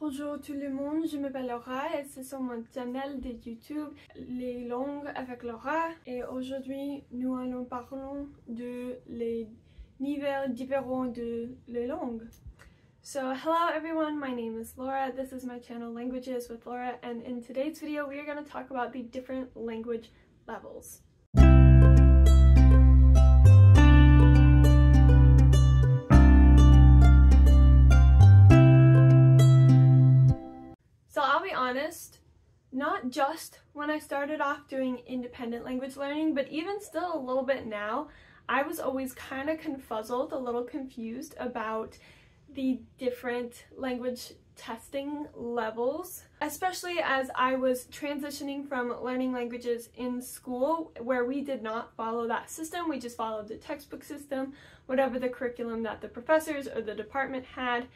Bonjour tout le monde, je m'appelle Laura et c'est sur mon channel de YouTube Les langues avec Laura et aujourd'hui nous allons parler de les niveaux différents de les langues. So hello everyone, my name is Laura, this is my channel Languages with Laura, and in today's video we are going to talk about the different language levels. So I'll be honest, not just when I started off doing independent language learning, but even still a little bit now, I was always kind of confuzzled, a little confused about the different language testing levels, especially as I was transitioning from learning languages in school where we did not follow that system. We just followed the textbook system, whatever the curriculum that the professors or the department had.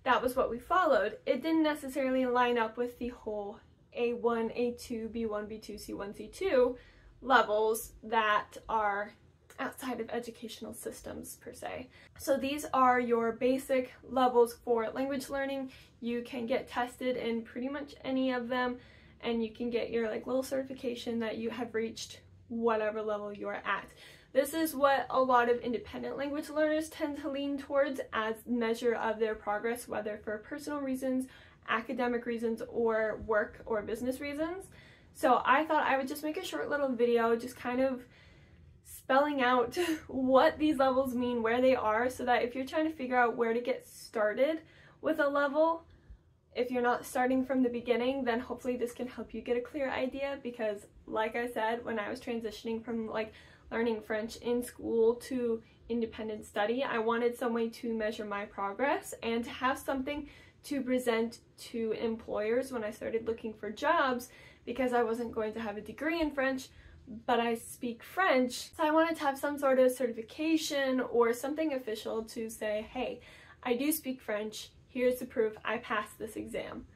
That was what we followed. It didn't necessarily line up with the whole A1, A2, B1, B2, C1, C2 levels that are outside of educational systems per se. So these are your basic levels for language learning. You can get tested in pretty much any of them and you can get your little certification that you have reached whatever level you're at. This is what a lot of independent language learners tend to lean towards as measure of their progress, whether for personal reasons, academic reasons, or work or business reasons. So I thought I would just make a short little video just kind of spelling out what these levels mean, where they are, so that if you're trying to figure out where to get started with a level, if you're not starting from the beginning, then hopefully this can help you get a clear idea, because like I said, when I was transitioning from learning French in school to independent study, I wanted some way to measure my progress and to have something to present to employers when I started looking for jobs, because I wasn't going to have a degree in French, but I speak French. So I wanted to have some sort of certification or something official to say, hey, I do speak French, here's the proof I passed this exam.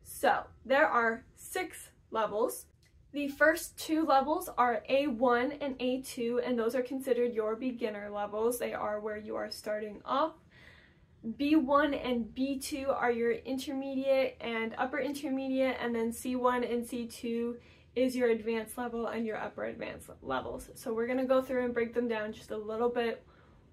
So there are 6 levels. The first 2 levels are A1 and A2, and those are considered your beginner levels. They are where you are starting off. B1 and B2 are your intermediate and upper intermediate, and then C1 and C2 is your advanced level and your upper advanced levels. So we're going to go through and break them down just a little bit,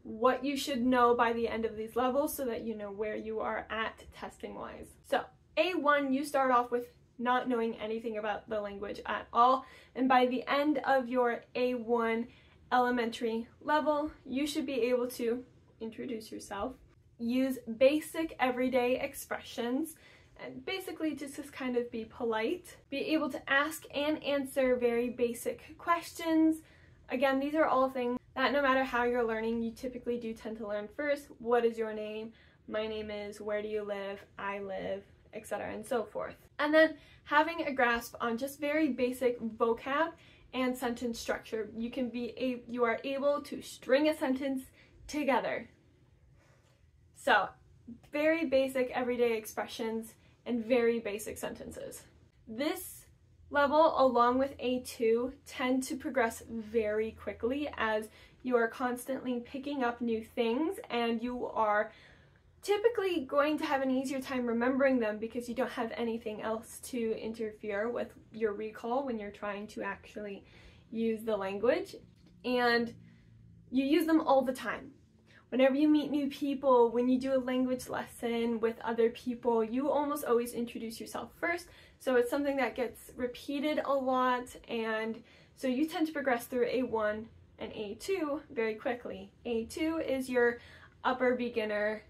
what you should know by the end of these levels so that you know where you are at testing wise. So A1, you start off with not knowing anything about the language at all, and by the end of your A1 elementary level, you should be able to introduce yourself, use basic everyday expressions, and basically just kind of be polite, be able to ask and answer very basic questions. Again, these are all things that no matter how you're learning, you typically do tend to learn first. What is your name? My name is, where do you live? I live, etc. and so forth. And then having a grasp on just very basic vocab and sentence structure. You are able to string a sentence together. So very basic everyday expressions and very basic sentences. This level, along with A2, tend to progress very quickly as you are constantly picking up new things, and you are typically going to have an easier time remembering them because you don't have anything else to interfere with your recall when you're trying to actually use the language, and you use them all the time. Whenever you meet new people, when you do a language lesson with other people, you almost always introduce yourself first. So it's something that gets repeated a lot, and so you tend to progress through A1 and A2 very quickly. A2 is your upper beginner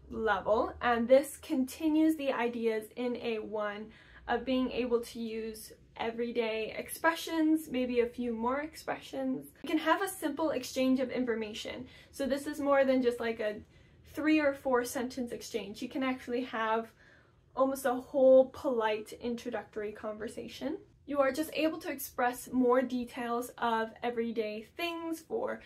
level, and this continues the ideas in A1 of being able to use everyday expressions, maybe a few more expressions. You can have a simple exchange of information. So this is more than just like a 3 or 4 sentence exchange. You can actually have almost a whole polite introductory conversation. You are just able to express more details of everyday things for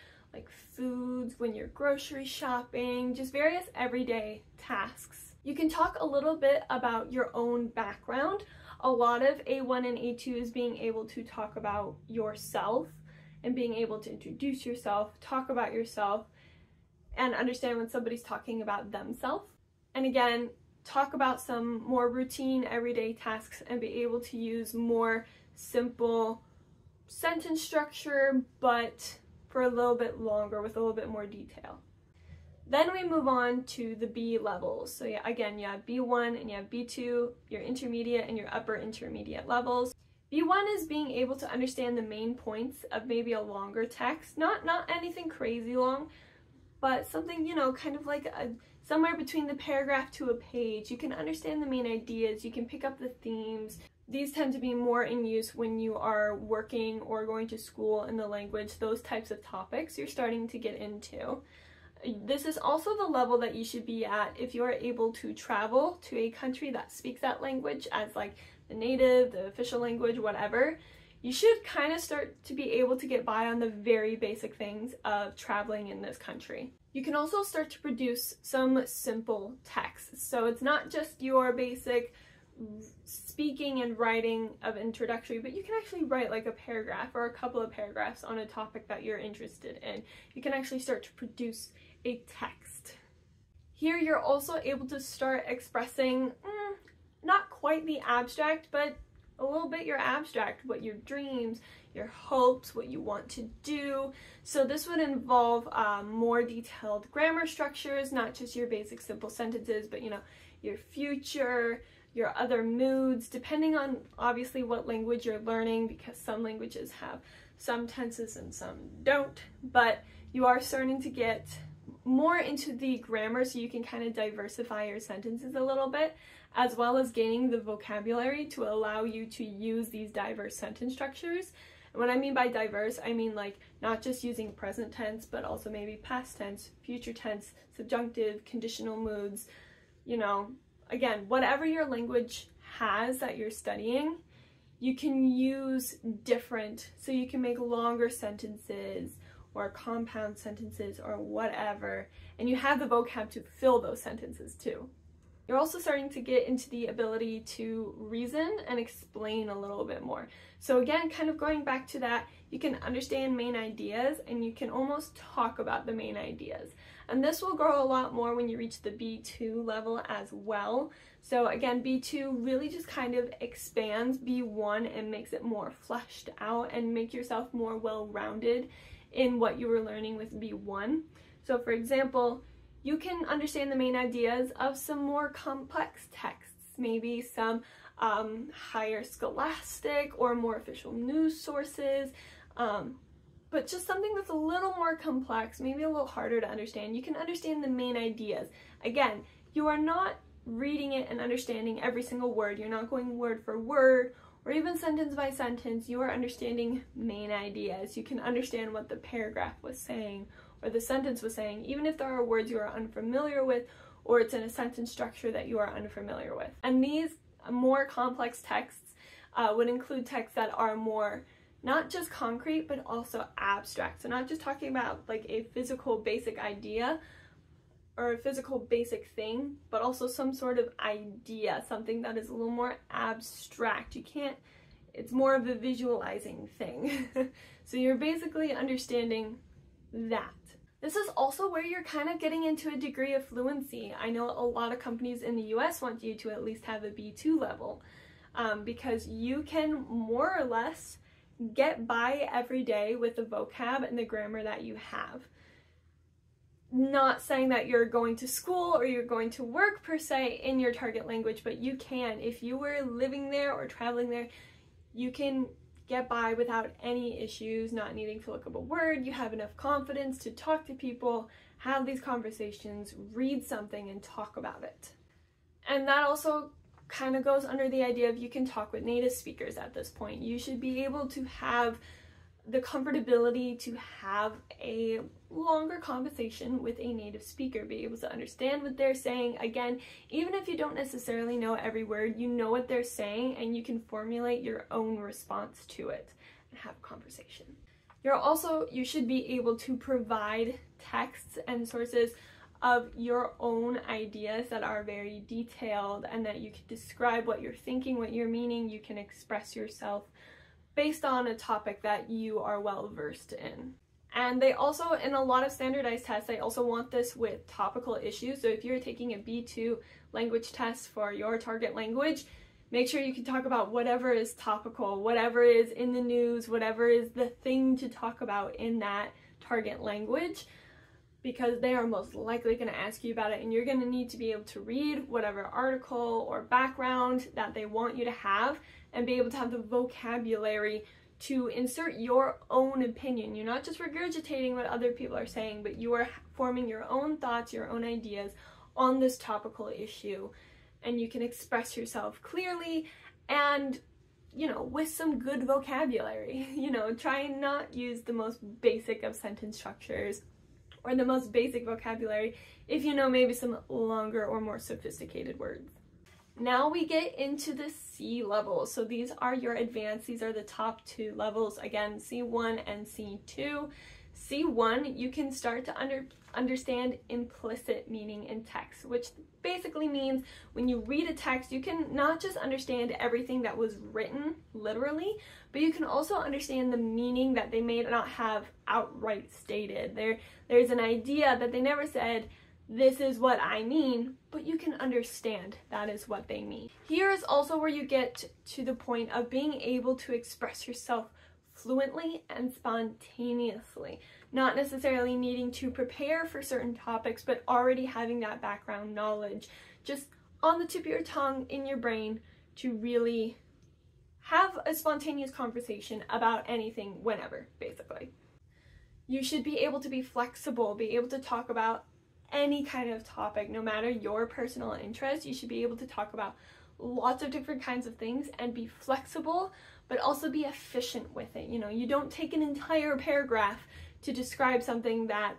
foods, when you're grocery shopping, just various everyday tasks. You can talk a little bit about your own background. A lot of A1 and A2 is being able to talk about yourself and being able to introduce yourself, talk about yourself, and understand when somebody's talking about themselves. And again, talk about some more routine everyday tasks and be able to use more simple sentence structure, but for a little bit longer with a little bit more detail. Then we move on to the B levels. So yeah, again, you have B1 and you have B2, your intermediate and your upper intermediate levels. B1 is being able to understand the main points of maybe a longer text, not anything crazy long, but something, you know, kind of like somewhere between the paragraph to a page. You can understand the main ideas, you can pick up the themes. These tend to be more in use when you are working or going to school in the language, those types of topics you're starting to get into. This is also the level that you should be at if you are able to travel to a country that speaks that language as like the native, the official language, whatever. You should kind of start to be able to get by on the very basic things of traveling in this country. You can also start to produce some simple texts. So it's not just your basic speaking and writing of introductory, but you can actually write like a paragraph or a couple of paragraphs on a topic that you're interested in. You can actually start to produce a text. Here you're also able to start expressing not quite the abstract, but a little bit your abstract, what your dreams, your hopes, what you want to do. So this would involve more detailed grammar structures, not just your basic simple sentences, but you know, your future, your other moods, depending on obviously what language you're learning, because some languages have some tenses and some don't, but you are starting to get more into the grammar so you can kind of diversify your sentences a little bit, as well as gaining the vocabulary to allow you to use these diverse sentence structures. And what I mean by diverse, I mean like not just using present tense, but also maybe past tense, future tense, subjunctive, conditional moods, you know, again, whatever your language has that you're studying, you can use different, so you can make longer sentences or compound sentences or whatever, and you have the vocab to fill those sentences too. You're also starting to get into the ability to reason and explain a little bit more. So again, kind of going back to that, you can understand main ideas and you can almost talk about the main ideas. And this will grow a lot more when you reach the B2 level as well. So again, B2 really just kind of expands B1 and makes it more fleshed out and make yourself more well-rounded in what you were learning with B1. So for example, you can understand the main ideas of some more complex texts, maybe some higher scholastic or more official news sources, but just something that's a little more complex, maybe a little harder to understand. You can understand the main ideas. Again, you are not reading it and understanding every single word. You're not going word for word or even sentence by sentence. You are understanding main ideas. You can understand what the paragraph was saying or the sentence was saying, even if there are words you are unfamiliar with or it's in a sentence structure that you are unfamiliar with. And these more complex texts would include texts that are more not just concrete but also abstract. So not just talking about like a physical basic idea or a physical basic thing, but also some sort of idea, something that is a little more abstract. You can't, it's more of a visualizing thing. So you're basically understanding that. This is also where you're kind of getting into a degree of fluency. I know a lot of companies in the US want you to at least have a B2 level because you can more or less get by every day with the vocab and the grammar that you have. Not saying that you're going to school or you're going to work per se in your target language, but you can. If you were living there or traveling there, you can get by without any issues, not needing to look up a word. You have enough confidence to talk to people, have these conversations, read something, and talk about it. And that also kind of goes under the idea of you can talk with native speakers at this point. You should be able to have the comfortability to have a longer conversation with a native speaker, be able to understand what they're saying. Again, even if you don't necessarily know every word, you know what they're saying and you can formulate your own response to it and have a conversation. You should be able to provide texts and sources of your own ideas that are very detailed and that you can describe what you're thinking, what you're meaning. You can express yourself based on a topic that you are well versed in. And they also, in a lot of standardized tests, they also want this with topical issues. So if you're taking a B2 language test for your target language, make sure you can talk about whatever is topical, whatever is in the news, whatever is the thing to talk about in that target language, because they are most likely going to ask you about it, and you're going to need to be able to read whatever article or background that they want you to have and be able to have the vocabulary to insert your own opinion. You're not just regurgitating what other people are saying, but you are forming your own thoughts, your own ideas on this topical issue, and you can express yourself clearly and, you know, with some good vocabulary. You know, try and not use the most basic of sentence structures or the most basic vocabulary if you know maybe some longer or more sophisticated words. Now we get into the C levels. So these are your advanced. These are the top 2 levels. Again, C1 and C2. C1, you can start to understand implicit meaning in text, which basically means when you read a text, you can not just understand everything that was written literally, but you can also understand the meaning that they may not have outright stated. There's an idea that they never said, this is what I mean, but you can understand that is what they mean. Here is also where you get to the point of being able to express yourself fluently and spontaneously, not necessarily needing to prepare for certain topics, but already having that background knowledge just on the tip of your tongue, in your brain, to really have a spontaneous conversation about anything whenever, basically. You should be able to be flexible, be able to talk about any kind of topic, no matter your personal interest. You should be able to talk about lots of different kinds of things and be flexible, but also be efficient with it. You know, you don't take an entire paragraph to describe something that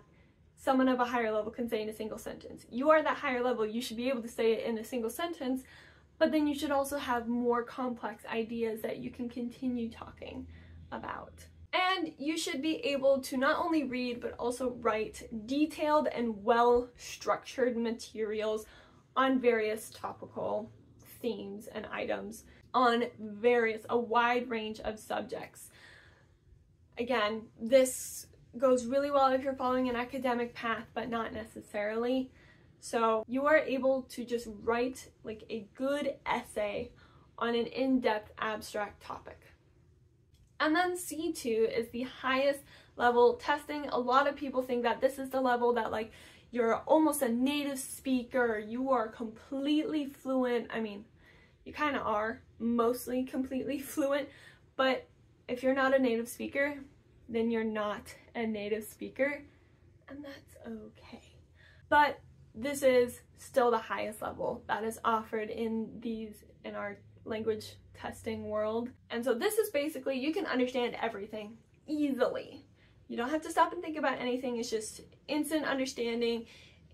someone of a higher level can say in a single sentence. You are that higher level, you should be able to say it in a single sentence, but then you should also have more complex ideas that you can continue talking about. And you should be able to not only read, but also write detailed and well-structured materials on various topical themes and items on a wide range of subjects. Again, this goes really well if you're following an academic path, but not necessarily. So you are able to just write like a good essay on an in-depth abstract topic. And then C2 is the highest level testing. A lot of people think that this is the level that like you're almost a native speaker, you are completely fluent. I mean, you kind of are mostly completely fluent, but if you're not a native speaker, then you're not a native speaker, and that's okay. But this is still the highest level that is offered in our language testing world. And so this is basically, you can understand everything easily. You don't have to stop and think about anything. It's just instant understanding,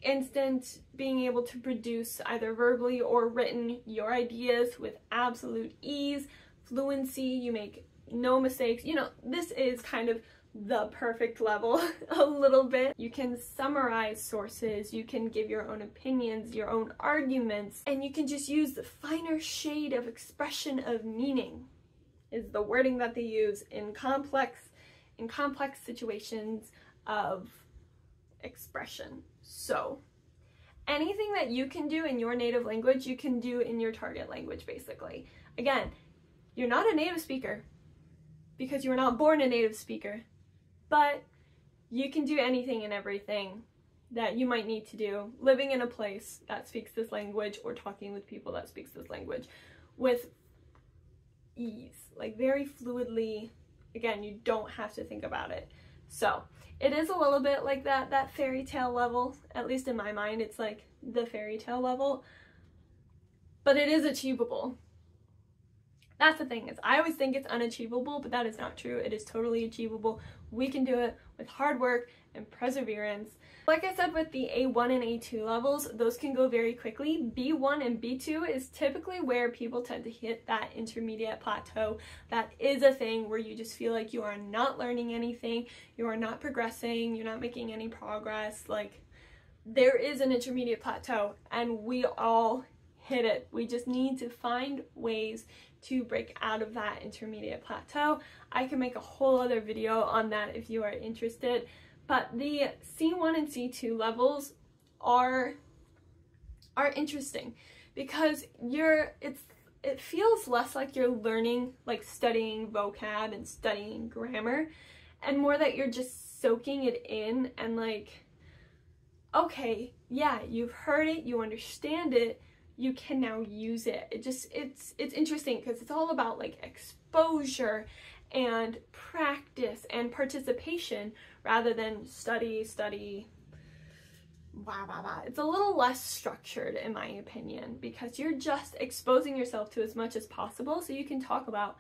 instant being able to produce either verbally or written your ideas with absolute ease, fluency, you make no mistakes. You know, this is kind of the perfect level a little bit. You can summarize sources, you can give your own opinions, your own arguments, and you can just use the finer shade of expression of meaning is the wording that they use in complex situations of expression. So anything that you can do in your native language, you can do in your target language, basically. Again, you're not a native speaker because you were not born a native speaker, but you can do anything and everything that you might need to do living in a place that speaks this language or talking with people that speaks this language with ease, like very fluidly. Again, you don't have to think about it. So it is a little bit like that fairy tale level, at least in my mind. It's like the fairy tale level, but it is achievable. That's the thing, is I always think it's unachievable, but that is not true. It is totally achievable. We can do it with hard work and perseverance. Like I said, with the A1 and A2 levels, those can go very quickly. B1 and B2 is typically where people tend to hit that intermediate plateau. That is a thing where you just feel like you are not learning anything, you are not progressing, you're not making any progress. Like, there is an intermediate plateau, and we all hit it. We just need to find ways to break out of that intermediate plateau. I can make a whole other video on that if you are interested, but the C1 and C2 levels are are interesting because it feels less like you're learning, like studying vocab and studying grammar, and more that you're just soaking it in and like, okay, yeah, you've heard it, you understand it, you can now use it. It's interesting because it's all about like exposure and practice and participation rather than study, blah, blah, blah. It's a little less structured in my opinion because you're just exposing yourself to as much as possible so you can talk about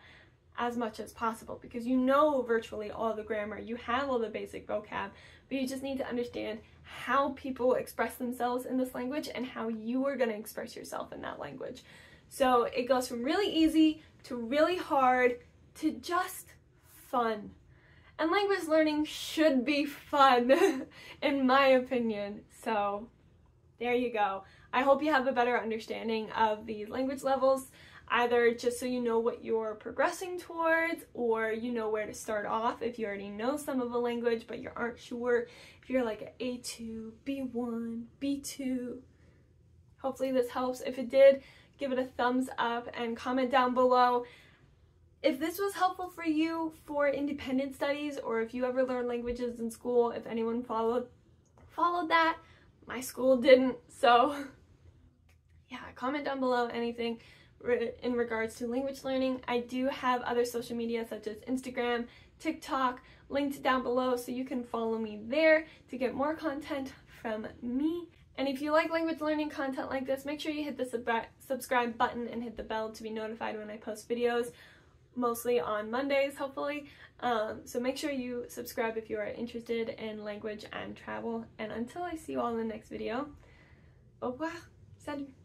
as much as possible because you know virtually all the grammar, you have all the basic vocab, but you just need to understand how people express themselves in this language and how you are going to express yourself in that language. So it goes from really easy to really hard to just fun. And language learning should be fun, in my opinion. So there you go. I hope you have a better understanding of these language levels, either just so you know what you're progressing towards, or you know where to start off if you already know some of a language but you aren't sure if you're like an A2, B1, B2. Hopefully this helps. If it did, give it a thumbs up and comment down below if this was helpful for you for independent studies, or if you ever learned languages in school, if anyone followed that. My school didn't, so yeah, comment down below anything in regards to language learning. I do have other social media such as Instagram, TikTok, linked down below, so you can follow me there to get more content from me. And if you like language learning content like this, make sure you hit the subscribe button and hit the bell to be notified when I post videos, mostly on Mondays, hopefully. So make sure you subscribe if you are interested in language and travel. And until I see you all in the next video, au revoir, salut!